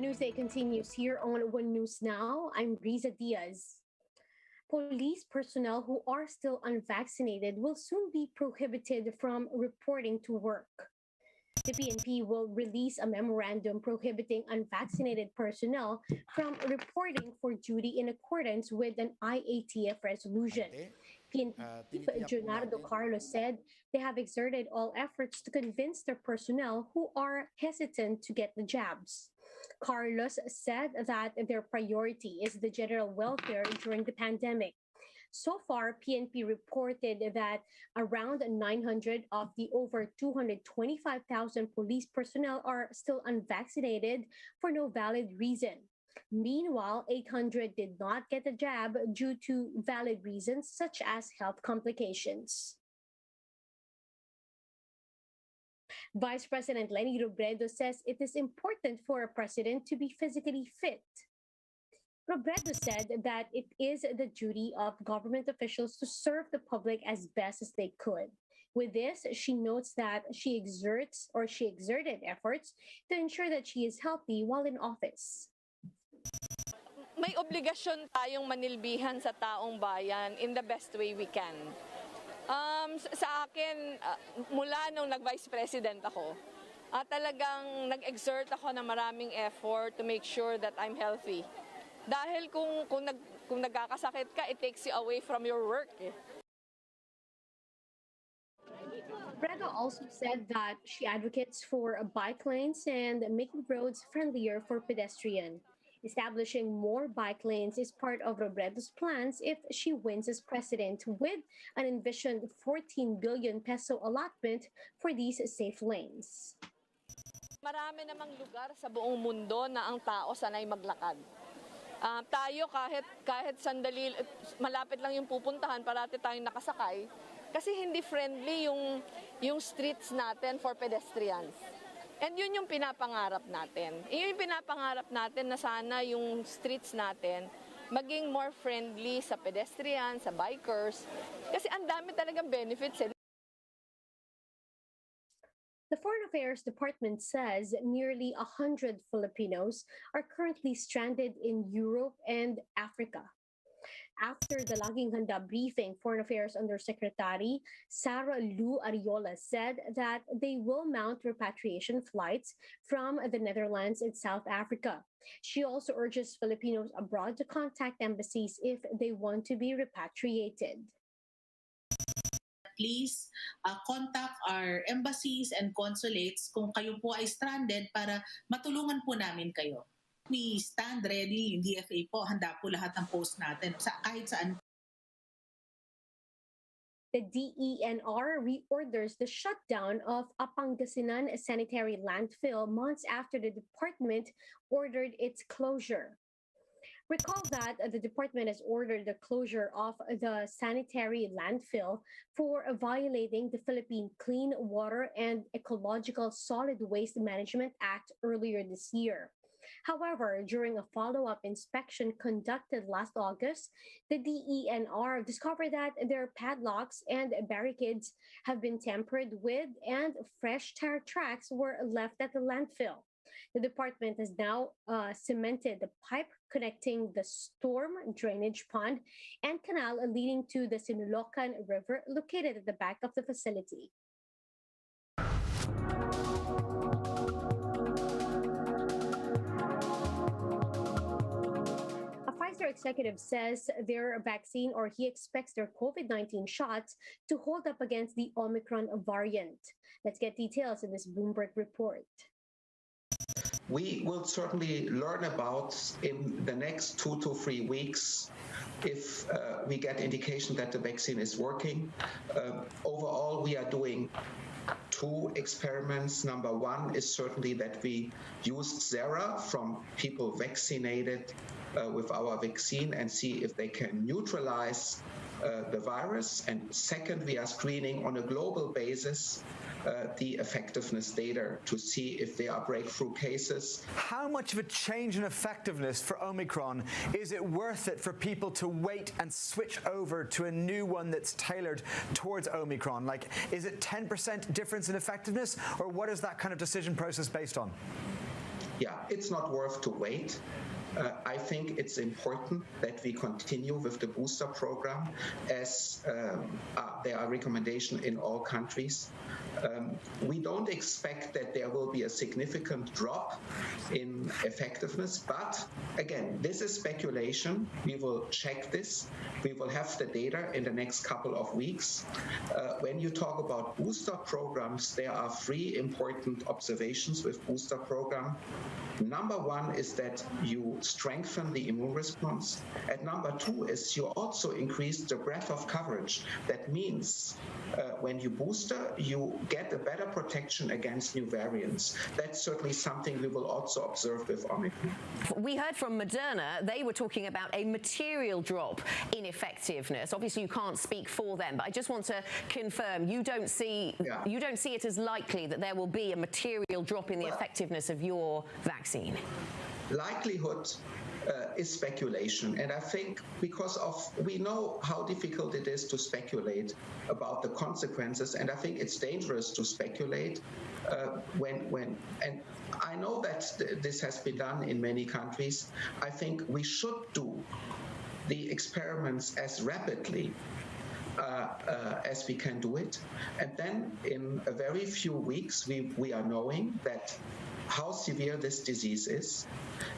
news day continues here on One News Now. I'm Riza Diaz. Police personnel who are still unvaccinated will soon be prohibited from reporting to work. The PNP will release a memorandum prohibiting unvaccinated personnel from reporting for duty in accordance with an IATF resolution. PNP Chief Leonardo Carlos said they have exerted all efforts to convince their personnel who are hesitant to get the jabs. Carlos said that their priority is the general welfare during the pandemic. So far, PNP reported that around 900 of the over 225,000 police personnel are still unvaccinated for no valid reason. Meanwhile, 800 did not get the jab due to valid reasons such as health complications. Vice President Leni Robredo says it is important for a president to be physically fit. Robredo said that it is the duty of government officials to serve the public as best as they could. With this, she notes that she exerted efforts to ensure that she is healthy while in office. May obligasyon tayong manilbihan sa taong bayan in the best way we can. Sa akin, mula nung nag-Vice President ako, talagang nag-exert ako ng maraming effort to make sure that I'm healthy. Dahil kung nagkakasakit ka, it takes you away from your work. Breda also said that she advocates for bike lanes and making roads friendlier for pedestrians. Establishing more bike lanes is part of Robredo's plans if she wins as president, with an envisioned 14 billion peso allotment for these safe lanes. Marami namang lugar sa buong mundo na ang tao sanay maglakad. Tayo kahit sandali, malapit lang yung pupuntahan, parati tayong nakasakay kasi hindi friendly yung streets natin for pedestrians. And yun yung pinapangarap natin. Yun yung pinapangarap natin na sana yung streets natin maging more friendly sa pedestrians, sa bikers. Kasi ang dami talagang benefits. The Foreign Affairs Department says nearly 100 Filipinos are currently stranded in Europe and Africa. After the Laging Handa briefing, Foreign Affairs Undersecretary Sara Lu Ariola said that they will mount repatriation flights from the Netherlands and South Africa. She also urges Filipinos abroad to contact embassies if they want to be repatriated. Please contact our embassies and consulates kung kayo po ay stranded para matulungan po namin kayo. We stand ready, yung DFA po, handa po lahat ng post natin kahit saan. The DENR reorders the shutdown of a Pangasinan sanitary landfill months after the department ordered its closure. Recall that the department has ordered the closure of the sanitary landfill for violating the Philippine Clean Water and Ecological Solid Waste Management Act earlier this year. However, during a follow-up inspection conducted last August, the DENR discovered that their padlocks and barricades have been tampered with and fresh tire tracks were left at the landfill. The department has now cemented the pipe connecting the storm drainage pond and canal leading to the Sinulocan River located at the back of the facility. A Pfizer executive says their vaccine, or he expects their COVID-19 shots to hold up against the Omicron variant. Let's get details in this Bloomberg report. We will certainly learn about in the next 2 to 3 weeks if we get indication that the vaccine is working. Overall, we are doing 2 experiments. Number 1 is certainly that we used sera from people vaccinated with our vaccine and see if they can neutralize the virus. And second, we are screening on a global basis the effectiveness data to see if there are breakthrough cases. How much of a change in effectiveness for Omicron is it worth it for people to wait and switch over to a new one that's tailored towards Omicron? Like, is it 10% difference in effectiveness, or what is that kind of decision process based on? yeah, it's not worth to wait. I think it's important that we continue with the booster program as there are recommendations in all countries. We don't expect that there will be a significant drop in effectiveness, but again, this is speculation. We will check this. We will have the data in the next couple of weeks. When you talk about booster programs, there are three important observations with booster program. Number one is that you strengthen the immune response. And number two is you also increase the breadth of coverage. That means when you booster, you get a better protection against new variants. That's certainly something we will also observe with Omicron. We heard from Moderna, they were talking about a material drop in effectiveness. Obviously, you can't speak for them, but I just want to confirm you don't see it as likely that there will be a material drop in the effectiveness of your vaccine. Likelihood is speculation, and I think because we know how difficult it is to speculate about the consequences, and I think it's dangerous to speculate and I know that this has been done in many countries. I think we should do the experiments as rapidly as we can do it, and then in a very few weeks we are knowing that how severe this disease is.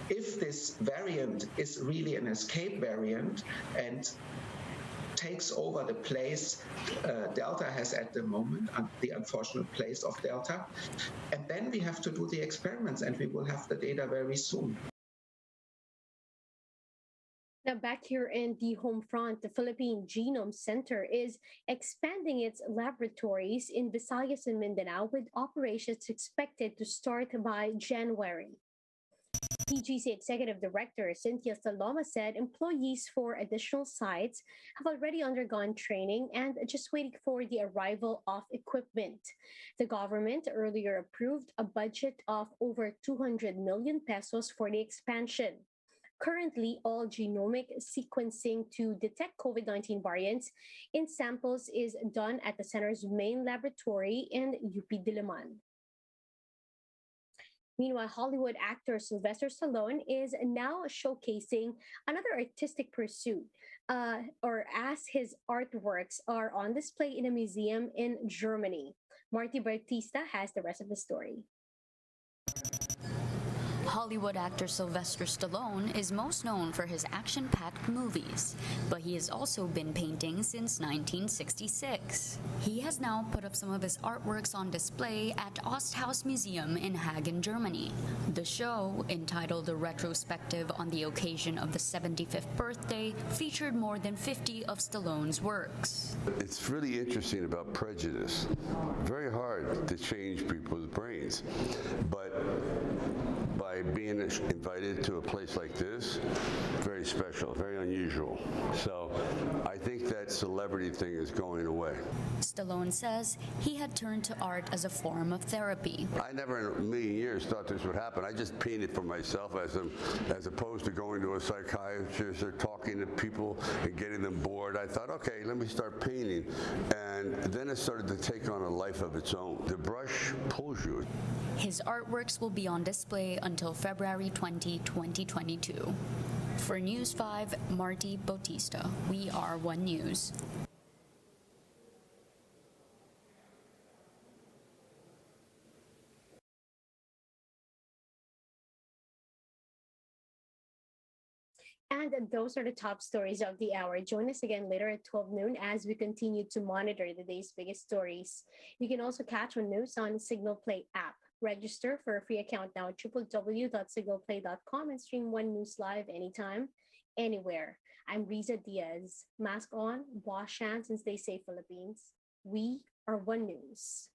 If this variant is really an escape variant and takes over the place Delta has at the moment, the unfortunate place of Delta, and then we have to do the experiments and we will have the data very soon. Now, back here in the home front, the Philippine Genome Center is expanding its laboratories in Visayas and Mindanao, with operations expected to start by January. PGC Executive Director Cynthia Saloma said employees for additional sites have already undergone training and just waiting for the arrival of equipment. The government earlier approved a budget of over 200 million pesos for the expansion. Currently, all genomic sequencing to detect COVID-19 variants in samples is done at the center's main laboratory in UP Diliman. Meanwhile, Hollywood actor Sylvester Stallone is now showcasing another artistic pursuit, as his artworks are on display in a museum in Germany. Marty Bautista has the rest of the story. Hollywood actor Sylvester Stallone is most known for his action-packed movies, but he has also been painting since 1966. He has now put up some of his artworks on display at Osthaus Museum in Hagen, Germany. The show, entitled A Retrospective on the occasion of the 75th birthday, featured more than 50 of Stallone's works. It's really interesting about prejudice. Very hard to change people's brains, but by being invited to a place like this, very special, very unusual. So I think that celebrity thing is going away. Stallone says he had turned to art as a form of therapy. I never in a million years thought this would happen. I just painted for myself as opposed to going to a psychiatrist or talking to people and getting them bored. I thought, okay, let me start painting. And then it started to take on a life of its own. The brush pulls you. His artworks will be on display until February 20, 2022. For News 5, Marty Bautista. We are One News. And those are the top stories of the hour. Join us again later at 12 noon as we continue to monitor the day's biggest stories. You can also catch One News on Signal Play app. Register for a free account now at www.signalplay.com and stream One News live anytime, anywhere. I'm Riza Diaz. Mask on, wash hands, and stay safe, Philippines. We are One News.